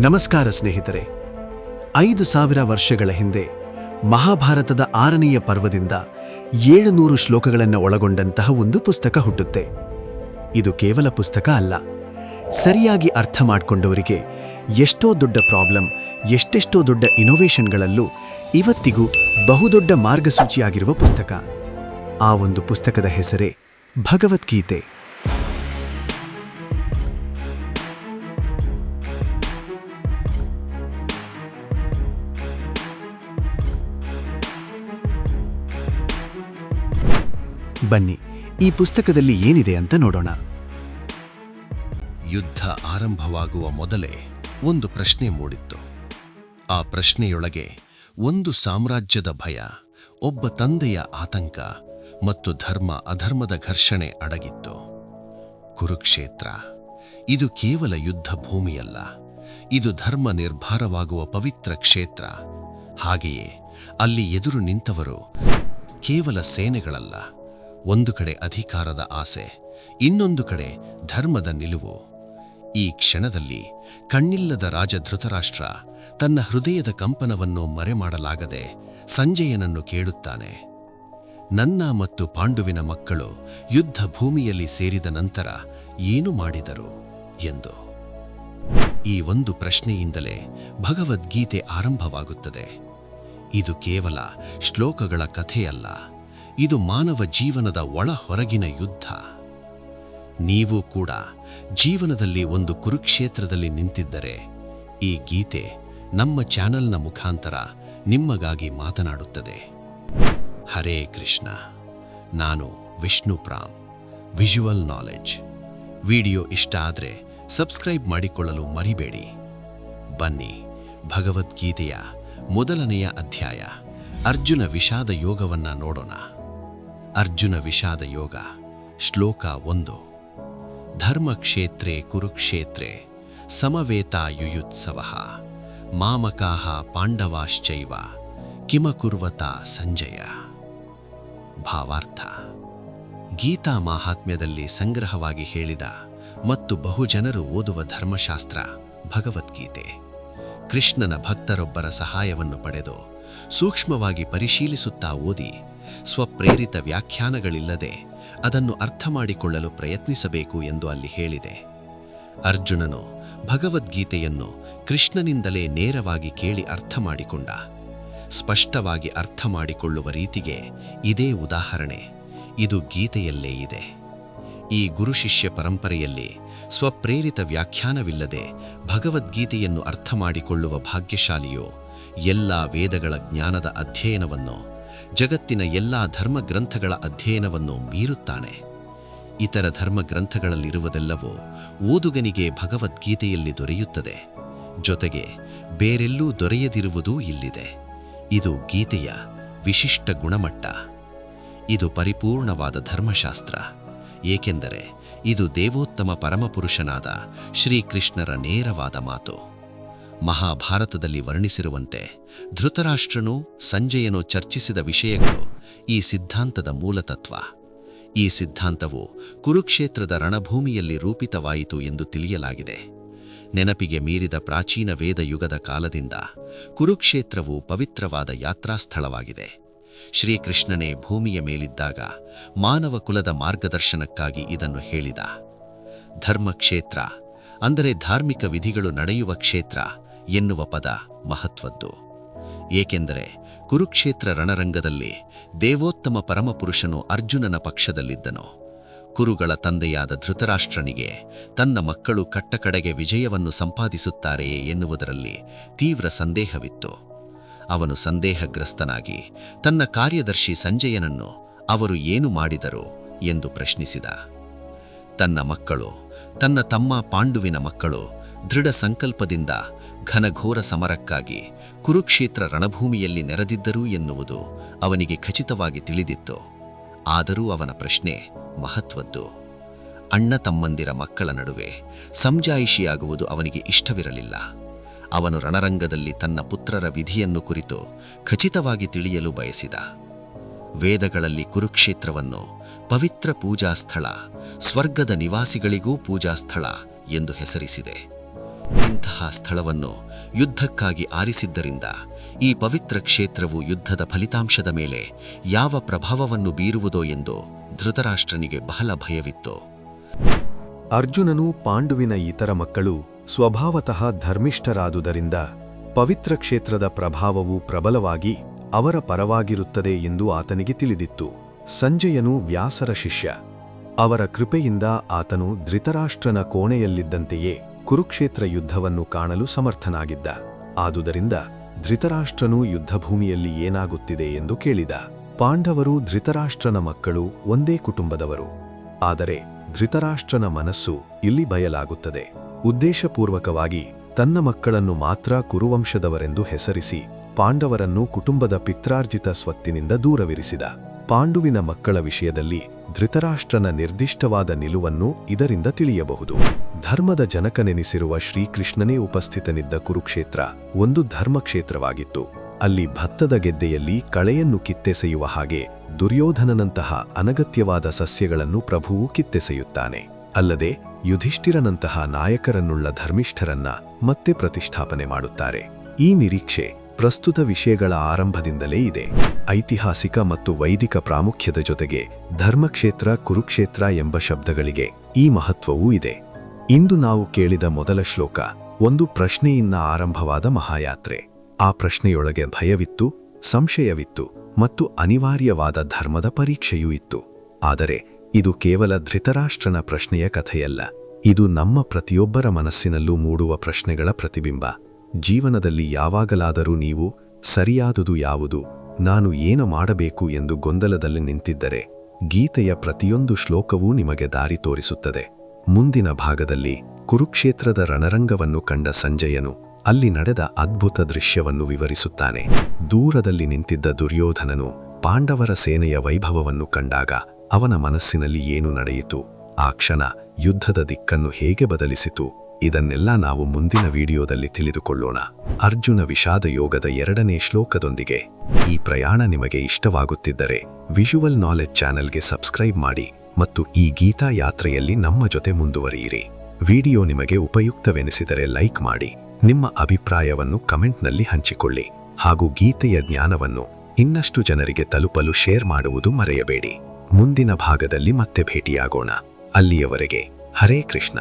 ನಮಸ್ಕಾರ ಸ್ನೇಹಿತರೆ. 5,000 ವರ್ಷಗಳ ಹಿಂದೆ ಮಹಾಭಾರತದ 6ನೆಯ ಪರ್ವದಿಂದ 700 ಶ್ಲೋಕಗಳನ್ನು ಒಳಗೊಂಡಂತಹ ಒಂದು ಪುಸ್ತಕ ಹುಟ್ಟುತ್ತೆ. ಇದು ಕೇವಲ ಪುಸ್ತಕ ಅಲ್ಲ, ಸರಿಯಾಗಿ ಅರ್ಥ ಮಾಡಿಕೊಂಡವರಿಗೆ ಎಷ್ಟೋ ದೊಡ್ಡ ಪ್ರಾಬ್ಲಮ್, ಎಷ್ಟೆಷ್ಟೋ ದೊಡ್ಡ ಇನೋವೇಷನ್ಗಳಲ್ಲೂ ಇವತ್ತಿಗೂ ಬಹುದೊಡ್ಡ ಮಾರ್ಗಸೂಚಿಯಾಗಿರುವ ಪುಸ್ತಕ. ಆ ಒಂದು ಪುಸ್ತಕದ ಹೆಸರೇ ಭಗವದ್ಗೀತೆ. ಬನ್ನಿ, ಈ ಪುಸ್ತಕದಲ್ಲಿ ಏನಿದೆ ಅಂತ ನೋಡೋಣ. ಯುದ್ಧ ಆರಂಭವಾಗುವ ಮೊದಲೇ ಒಂದು ಪ್ರಶ್ನೆ ಮೂಡಿತ್ತು. ಆ ಪ್ರಶ್ನೆಯೊಳಗೆ ಒಂದು ಸಾಮ್ರಾಜ್ಯದ ಭಯ, ಒಬ್ಬ ತಂದೆಯ ಆತಂಕ ಮತ್ತು ಧರ್ಮ ಅಧರ್ಮದ ಘರ್ಷಣೆ ಅಡಗಿತ್ತು. ಕುರುಕ್ಷೇತ್ರ ಇದು ಕೇವಲ ಯುದ್ಧ ಭೂಮಿಯಲ್ಲ, ಇದು ಧರ್ಮ ನಿರ್ಭಾರವಾಗುವ ಪವಿತ್ರ ಕ್ಷೇತ್ರ. ಹಾಗೆಯೇ ಅಲ್ಲಿ ಎದುರು ನಿಂತವರು ಕೇವಲ ಸೇನೆಗಳಲ್ಲ, ಒಂದು ಕಡೆ ಅಧಿಕಾರದ ಆಸೆ, ಇನ್ನೊಂದು ಕಡೆ ಧರ್ಮದ ನಿಲುವು. ಈ ಕ್ಷಣದಲ್ಲಿ ಕಣ್ಣಿಲ್ಲದ ರಾಜ ಧೃತರಾಷ್ಟ್ರ ತನ್ನ ಹೃದಯದ ಕಂಪನವನ್ನು ಮರೆಮಾಡಲಾಗದೆ ಸಂಜಯನನ್ನು ಕೇಳುತ್ತಾನೆ, ನನ್ನ ಮತ್ತು ಪಾಂಡುವಿನ ಮಕ್ಕಳು ಯುದ್ಧ ಭೂಮಿಯಲ್ಲಿ ಸೇರಿದ ನಂತರ ಏನು ಮಾಡಿದರು ಎಂದು. ಈ ಒಂದು ಪ್ರಶ್ನೆಯಿಂದಲೇ ಭಗವದ್ಗೀತೆ ಆರಂಭವಾಗುತ್ತದೆ. ಇದು ಕೇವಲ ಶ್ಲೋಕಗಳ ಕಥೆಯಲ್ಲ, ಇದು ಮಾನವ ಜೀವನದ ಒಳ ಹೊರಗಿನ ಯುದ್ಧ. ನೀವು ಕೂಡ ಜೀವನದಲ್ಲಿ ಒಂದು ಕುರುಕ್ಷೇತ್ರದಲ್ಲಿ ನಿಂತಿದ್ದರೆ ಈ ಗೀತೆ ನಮ್ಮ ಚಾನೆಲ್ನ ಮುಖಾಂತರ ನಿಮ್ಮಗಾಗಿ ಮಾತನಾಡುತ್ತದೆ. ಹರೇ ಕೃಷ್ಣ. ನಾನು ವಿಷ್ಣುಪ್ರಾಮ್, ವಿಜುವಲ್ ನಾಲೆಡ್ಜ್. ವಿಡಿಯೋ ಇಷ್ಟ ಆದರೆ ಸಬ್ಸ್ಕ್ರೈಬ್ ಮಾಡಿಕೊಳ್ಳಲು ಮರಿಬೇಡಿ. ಬನ್ನಿ, ಭಗವದ್ಗೀತೆಯ ಮೊದಲನೆಯ ಅಧ್ಯಾಯ ಅರ್ಜುನ ವಿಷಾದ ಯೋಗವನ್ನ ನೋಡೋಣ. ಅರ್ಜುನ ವಿಷಾದ ಯೋಗ. ಶ್ಲೋಕ 1. ಧರ್ಮಕ್ಷೇತ್ರೇ ಕುರುಕ್ಷೇತ್ರೇ ಸಮವೇತಾಯುಯುತ್ಸವಃ ಮಾಮಕಾಃ ಪಾಂಡವಾಶ್ಚೈವ ಕಿಮಕುರ್ವತ ಸಂಜಯ. ಭಾವಾರ್ಥ: ಗೀತಾ ಮಾಹಾತ್ಮ್ಯದಲ್ಲಿ ಸಂಗ್ರಹವಾಗಿ ಹೇಳಿದ ಮತ್ತು ಬಹುಜನರು ಓದುವ ಧರ್ಮಶಾಸ್ತ್ರ ಭಗವದ್ಗೀತೆ. ಕೃಷ್ಣನ ಭಕ್ತರೊಬ್ಬರ ಸಹಾಯವನ್ನು ಪಡೆದು ಸೂಕ್ಷ್ಮವಾಗಿ ಪರಿಶೀಲಿಸುತ್ತಾ ಓದಿ ಸ್ವಪ್ರೇರಿತ ವ್ಯಾಖ್ಯಾನಗಳಿಲ್ಲದೆ ಅದನ್ನು ಅರ್ಥ ಮಾಡಿಕೊಳ್ಳಲು ಪ್ರಯತ್ನಿಸಬೇಕು ಎಂದು ಅಲ್ಲಿ ಹೇಳಿದೆ. ಅರ್ಜುನನು ಭಗವದ್ಗೀತೆಯನ್ನು ಕೃಷ್ಣನಿಂದಲೇ ನೇರವಾಗಿ ಕೇಳಿ ಅರ್ಥ ಮಾಡಿಕೊಂಡ. ಸ್ಪಷ್ಟವಾಗಿ ಅರ್ಥ ಮಾಡಿಕೊಳ್ಳುವ ರೀತಿಗೆ ಇದೇ ಉದಾಹರಣೆ. ಇದು ಗೀತೆಯಲ್ಲೇ ಇದೆ. ಈ ಗುರುಶಿಷ್ಯ ಪರಂಪರೆಯಲ್ಲಿ ಸ್ವಪ್ರೇರಿತ ವ್ಯಾಖ್ಯಾನವಿಲ್ಲದೆ ಭಗವದ್ಗೀತೆಯನ್ನು ಅರ್ಥ ಮಾಡಿಕೊಳ್ಳುವ ಭಾಗ್ಯಶಾಲಿಯು ಎಲ್ಲ ವೇದಗಳ ಜ್ಞಾನದ ಅಧ್ಯಯನವನ್ನು, ಜಗತ್ತಿನ ಎಲ್ಲ ಧರ್ಮಗ್ರಂಥಗಳ ಅಧ್ಯಯನವನ್ನು ಮೀರುತ್ತಾನೆ. ಇತರ ಧರ್ಮಗ್ರಂಥಗಳಲ್ಲಿರುವುದೆಲ್ಲವೂ ಓದುಗನಿಗೆ ಭಗವದ್ಗೀತೆಯಲ್ಲಿ ದೊರೆಯುತ್ತದೆ. ಜೊತೆಗೆ ಬೇರೆಲ್ಲೂ ದೊರೆಯದಿರುವುದೂ ಇಲ್ಲಿದೆ. ಇದು ಗೀತೆಯ ವಿಶಿಷ್ಟ ಗುಣಮಟ್ಟ. ಇದು ಪರಿಪೂರ್ಣವಾದ ಧರ್ಮಶಾಸ್ತ್ರ, ಏಕೆಂದರೆ ಇದು ದೇವೋತ್ತಮ ಪರಮಪುರುಷನಾದ ಶ್ರೀಕೃಷ್ಣರ ನೇರವಾದ ಮಾತು. ಮಹಾಭಾರತದಲ್ಲಿ ವರ್ಣಿಸಿರುವಂತೆ ಧೃತರಾಷ್ಟ್ರನು ಸಂಜಯನು ಚರ್ಚಿಸಿದ ವಿಷಯಗಳು ಈ ಸಿದ್ಧಾಂತದ ಮೂಲತತ್ವ. ಈ ಸಿದ್ಧಾಂತವು ಕುರುಕ್ಷೇತ್ರದ ರಣಭೂಮಿಯಲ್ಲಿ ರೂಪಿತವಾಯಿತು ಎಂದು ತಿಳಿಯಲಾಗಿದೆ. ನೆನಪಿಗೆ ಮೀರಿದ ಪ್ರಾಚೀನ ವೇದ ಯುಗದ ಕಾಲದಿಂದ ಕುರುಕ್ಷೇತ್ರವು ಪವಿತ್ರವಾದ ಯಾತ್ರಾಸ್ಥಳವಾಗಿದೆ. ಶ್ರೀಕೃಷ್ಣನೇ ಭೂಮಿಯ ಮೇಲಿದ್ದಾಗ ಮಾನವ ಕುಲದ ಮಾರ್ಗದರ್ಶನಕ್ಕಾಗಿ ಇದನ್ನು ಹೇಳಿದ. ಧರ್ಮಕ್ಷೇತ್ರ ಅಂದರೆ ಧಾರ್ಮಿಕ ವಿಧಿಗಳು ನಡೆಯುವ ಕ್ಷೇತ್ರ ಎನ್ನುವ ಪದ ಮಹತ್ವದ್ದು. ಏಕೆಂದರೆ ಕುರುಕ್ಷೇತ್ರ ರಣರಂಗದಲ್ಲಿ ದೇವೋತ್ತಮ ಪರಮಪುರುಷನು ಅರ್ಜುನನ ಪಕ್ಷದಲ್ಲಿದ್ದನು. ಕುರುಗಳ ತಂದೆಯಾದ ಧೃತರಾಷ್ಟ್ರನಿಗೆ ತನ್ನ ಮಕ್ಕಳು ಕಟ್ಟಕಡೆಗೆ ವಿಜಯವನ್ನು ಸಂಪಾದಿಸುತ್ತಾರೆಯೇ ಎನ್ನುವುದರಲ್ಲಿ ತೀವ್ರ ಸಂದೇಹವಿತ್ತು. ಅವನು ಸಂದೇಹಗ್ರಸ್ತನಾಗಿ ತನ್ನ ಕಾರ್ಯದರ್ಶಿ ಸಂಜಯನನ್ನು ಅವರು ಏನು ಮಾಡಿದರು ಎಂದು ಪ್ರಶ್ನಿಸಿದ. ತನ್ನ ಮಕ್ಕಳು, ತನ್ನ ತಮ್ಮ ಪಾಂಡುವಿನ ಮಕ್ಕಳು ದೃಢ ಸಂಕಲ್ಪದಿಂದ ಘನಘೋರ ಸಮರಕ್ಕಾಗಿ ಕುರುಕ್ಷೇತ್ರ ರಣಭೂಮಿಯಲ್ಲಿ ನೆರೆದಿದ್ದರು ಎನ್ನುವುದು ಅವನಿಗೆ ಖಚಿತವಾಗಿ ತಿಳಿದಿತ್ತು. ಆದರೂ ಅವನ ಪ್ರಶ್ನೆ ಮಹತ್ವದ್ದು. ಅಣ್ಣ ತಮ್ಮಂದಿರ ಮಕ್ಕಳ ನಡುವೆ ಸಮಜಾಯಿಷಿಯಾಗುವುದು ಅವನಿಗೆ ಇಷ್ಟವಿರಲಿಲ್ಲ. ಅವನು ರಣರಂಗದಲ್ಲಿ ತನ್ನ ಪುತ್ರರ ವಿಧಿಯನ್ನು ಕುರಿತು ಖಚಿತವಾಗಿ ತಿಳಿಯಲು ಬಯಸಿದ. ವೇದಗಳಲ್ಲಿ ಕುರುಕ್ಷೇತ್ರವನ್ನು ಪವಿತ್ರ ಪೂಜಾ ಸ್ಥಳ, ಸ್ವರ್ಗದ ನಿವಾಸಿಗಳಿಗೂ ಪೂಜಾ ಸ್ಥಳ ಎಂದು ಹೆಸರಿಸಿದೆ. ಇಂತಹ ಸ್ಥಳವನ್ನು ಯುದ್ಧಕ್ಕಾಗಿ ಆರಿಸಿದ್ದರಿಂದ ಈ ಪವಿತ್ರ ಕ್ಷೇತ್ರವು ಯುದ್ಧದ ಫಲಿತಾಂಶದ ಮೇಲೆ ಯಾವ ಪ್ರಭಾವವನ್ನು ಬೀರುವುದೋ ಎಂದು ಧೃತರಾಷ್ಟ್ರನಿಗೆ ಬಹಳ ಭಯವಿತ್ತು. ಅರ್ಜುನನು ಪಾಂಡುವಿನ ಇತರ ಮಕ್ಕಳು ಸ್ವಭಾವತಃ ಧರ್ಮಿಷ್ಠರಾದುದರಿಂದ ಪವಿತ್ರ ಕ್ಷೇತ್ರದ ಪ್ರಭಾವವು ಪ್ರಬಲವಾಗಿ ಅವರ ಪರವಾಗಿರುತ್ತದೆ ಎಂದು ಆತನಿಗೆ ತಿಳಿದಿತ್ತು. ಸಂಜಯನು ವ್ಯಾಸರ ಶಿಷ್ಯ. ಅವರ ಕೃಪೆಯಿಂದ ಆತನು ಧೃತರಾಷ್ಟ್ರನ ಕೋಣೆಯಲ್ಲಿದ್ದಂತೆಯೇ ಕುರುಕ್ಷೇತ್ರ ಯುದ್ಧವನ್ನು ಕಾಣಲು ಸಮರ್ಥನಾಗಿದ್ದ. ಆದುದರಿಂದ ಧೃತರಾಷ್ಟ್ರನು ಯುದ್ಧಭೂಮಿಯಲ್ಲಿ ಏನಾಗುತ್ತಿದೆ ಎಂದು ಕೇಳಿದ. ಪಾಂಡವರು ಧೃತರಾಷ್ಟ್ರನ ಮಕ್ಕಳು ಒಂದೇ ಕುಟುಂಬದವರು. ಆದರೆ ಧೃತರಾಷ್ಟ್ರನ ಮನಸ್ಸು ಇಲ್ಲಿ ಬಯಲಾಗುತ್ತದೆ. ಉದ್ದೇಶಪೂರ್ವಕವಾಗಿ ತನ್ನ ಮಕ್ಕಳನ್ನು ಮಾತ್ರ ಕುರುವಂಶದವರೆಂದು ಹೆಸರಿಸಿ ಪಾಂಡವರನ್ನು ಕುಟುಂಬದ ಪಿತ್ರಾರ್ಜಿತ ಸ್ವತ್ತಿನಿಂದ ದೂರವಿರಿಸಿದ. ಪಾಂಡುವಿನ ಮಕ್ಕಳ ವಿಷಯದಲ್ಲಿ ಧೃತರಾಷ್ಟ್ರನ ನಿರ್ದಿಷ್ಟವಾದ ನಿಲುವನ್ನು ಇದರಿಂದ ತಿಳಿಯಬಹುದು. ಧರ್ಮದ ಜನಕನೆನಿಸಿರುವ ಶ್ರೀಕೃಷ್ಣನೇ ಉಪಸ್ಥಿತನಿದ್ದ ಕುರುಕ್ಷೇತ್ರ ಒಂದು ಧರ್ಮಕ್ಷೇತ್ರವಾಗಿತ್ತು. ಅಲ್ಲಿ ಭತ್ತದ ಗೆದ್ದೆಯಲ್ಲಿ ಕಳೆಯನ್ನು ಕಿತ್ತೆಸೆಯುವ ಹಾಗೆ ದುರ್ಯೋಧನನಂತಹ ಅನಗತ್ಯವಾದ ಸಸ್ಯಗಳನ್ನು ಪ್ರಭುವು ಕಿತ್ತೆಸೆಯುತ್ತಾನೆ. ಅಲ್ಲದೆ ಯುಧಿಷ್ಠಿರನಂತಹ ನಾಯಕರನ್ನುಳ್ಳ ಧರ್ಮಿಷ್ಠರನ್ನ ಮತ್ತೆ ಪ್ರತಿಷ್ಠಾಪನೆ ಮಾಡುತ್ತಾರೆ. ಈ ನಿರೀಕ್ಷೆ ಪ್ರಸ್ತುತ ವಿಷಯಗಳ ಆರಂಭದಿಂದಲೇ ಇದೆ. ಐತಿಹಾಸಿಕ ಮತ್ತು ವೈದಿಕ ಪ್ರಾಮುಖ್ಯದ ಜೊತೆಗೆ ಧರ್ಮಕ್ಷೇತ್ರ ಕುರುಕ್ಷೇತ್ರ ಎಂಬ ಶಬ್ದಗಳಿಗೆ ಈ ಮಹತ್ವವೂ ಇದೆ. ಇಂದು ನಾವು ಕೇಳಿದ ಮೊದಲ ಶ್ಲೋಕ ಒಂದು ಪ್ರಶ್ನೆಯಿಂದ ಆರಂಭವಾದ ಮಹಾಯಾತ್ರೆ. ಆ ಪ್ರಶ್ನೆಯೊಳಗೆ ಭಯವಿತ್ತು, ಸಂಶಯವಿತ್ತು ಮತ್ತು ಅನಿವಾರ್ಯವಾದ ಧರ್ಮದ ಪರೀಕ್ಷೆಯೂ ಇತ್ತು. ಆದರೆ ಇದು ಕೇವಲ ಧೃತರಾಷ್ಟ್ರನ ಪ್ರಶ್ನೆಯ ಕಥೆಯಲ್ಲ. ಇದು ನಮ್ಮ ಪ್ರತಿಯೊಬ್ಬರ ಮನಸ್ಸಿನಲ್ಲೂ ಮೂಡುವ ಪ್ರಶ್ನೆಗಳ ಪ್ರತಿಬಿಂಬ. ಜೀವನದಲ್ಲಿ ಯಾವಾಗಲಾದರೂ ನೀವು ಸರಿಯಾದುದು ಯಾವುದು, ನಾನು ಏನು ಮಾಡಬೇಕು ಎಂದು ಗೊಂದಲದಲ್ಲಿ ನಿಂತಿದ್ದರೆ ಗೀತೆಯ ಪ್ರತಿಯೊಂದು ಶ್ಲೋಕವೂ ನಿಮಗೆ ದಾರಿ ತೋರಿಸುತ್ತದೆ. ಮುಂದಿನ ಭಾಗದಲ್ಲಿ ಕುರುಕ್ಷೇತ್ರದ ರಣರಂಗವನ್ನು ಕಂಡ ಸಂಜಯನು ಅಲ್ಲಿ ನಡೆದ ಅದ್ಭುತ ದೃಶ್ಯವನ್ನು ವಿವರಿಸುತ್ತಾನೆ. ದೂರದಲ್ಲಿ ನಿಂತಿದ್ದ ದುರ್ಯೋಧನನು ಪಾಂಡವರ ಸೇನೆಯ ವೈಭವವನ್ನು ಕಂಡಾಗ ಅವನ ಮನಸ್ಸಿನಲ್ಲಿ ಏನು ನಡೆಯಿತು, ಆ ಕ್ಷಣ ಯುದ್ಧದ ದಿಕ್ಕನ್ನು ಹೇಗೆ ಬದಲಿಸಿತು, ಇದನ್ನೆಲ್ಲ ನಾವು ಮುಂದಿನ ವಿಡಿಯೋದಲ್ಲಿ ತಿಳಿದುಕೊಳ್ಳೋಣ. ಅರ್ಜುನ ವಿಷಾದ ಯೋಗದ 2ನೇ ಶ್ಲೋಕದೊಂದಿಗೆ ಈ ಪ್ರಯಾಣ ನಿಮಗೆ ಇಷ್ಟವಾಗುತ್ತಿದ್ದರೆ ವಿಜುವಲ್ ನಾಲೆಡ್ಜ್ ಚಾನೆಲ್ಗೆ ಸಬ್ಸ್ಕ್ರೈಬ್ ಮಾಡಿ ಮತ್ತು ಈ ಗೀತಾ ಯಾತ್ರೆಯಲ್ಲಿ ನಮ್ಮ ಜೊತೆ ಮುಂದುವರಿಯಿರಿ. ವಿಡಿಯೋ ನಿಮಗೆ ಉಪಯುಕ್ತವೆನಿಸಿದರೆ ಲೈಕ್ ಮಾಡಿ, ನಿಮ್ಮ ಅಭಿಪ್ರಾಯವನ್ನು ಕಮೆಂಟ್ನಲ್ಲಿ ಹಂಚಿಕೊಳ್ಳಿ ಹಾಗೂ ಗೀತೆಯ ಜ್ಞಾನವನ್ನು ಇನ್ನಷ್ಟು ಜನರಿಗೆ ತಲುಪಲು ಶೇರ್ ಮಾಡುವುದು ಮರೆಯಬೇಡಿ. ಮುಂದಿನ ಭಾಗದಲ್ಲಿ ಮತ್ತೆ ಭೇಟಿಯಾಗೋಣ. ಅಲ್ಲಿಯವರೆಗೆ ಹರೇ ಕೃಷ್ಣ.